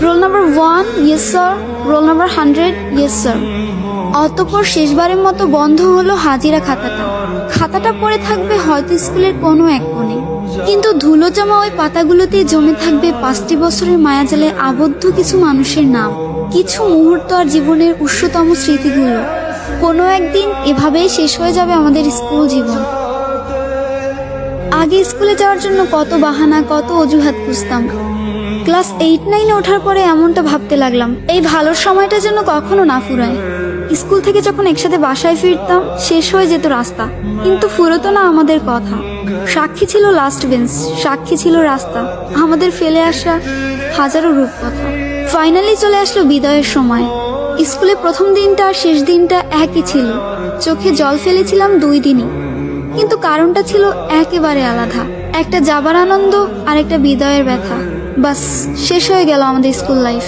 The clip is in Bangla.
Roll number 1, yes sir. Roll number 100, yes sir. অতঃপর শেষবারের মতো বন্ধ হলো হাজিরা খাতাটা। খাতাটা পড়ে থাকবে হয়তো স্কুলের কোনো এক কোণে, কিন্তু ধুলো জমা ওই পাতাগুলোতে জমে থাকবে 5টি বছরের মায়াজালে আবদ্ধ কিছু মানুষের নাম, কিছু মুহূর্ত আর জীবনের উৎসতম স্মৃতিগুলো। কোনো একদিন এভাবেই শেষ হয়ে যাবে আমাদের স্কুল জীবন। আগে স্কুলে যাওয়ার জন্য কত বাহানা, কত অজুহাত খুঁজতাম। ক্লাস 8-9-এ ওঠার পরে এমনটা ভাবতে লাগলাম, এই ভালোর সময়টা যেন কখনো না ফুরায়। স্কুল থেকে যখন একসাথে বাসায় ফিরতাম, শেষ হয়ে যেত রাস্তা, কিন্তু ফুরতো না আমাদের কথা। সাক্ষী ছিল লাস্ট বেঞ্চ, সাক্ষী ছিল রাস্তা, আমাদের ফেলে আসা হাজারো রূপকথা। ফাইনালি চলে আসলো বিদায়ের সময়। স্কুলে প্রথম দিনটা আর শেষ দিনটা একই ছিল। চোখে জল ফেলেছিলাম 2 দিনই, কিন্তু কারণটা ছিল একেবারে আলাদা। একটা যাবার আনন্দ আর একটা বিদায়ের ব্যথা। বাস শেষ হয়ে গেল আমাদের স্কুল লাইফ।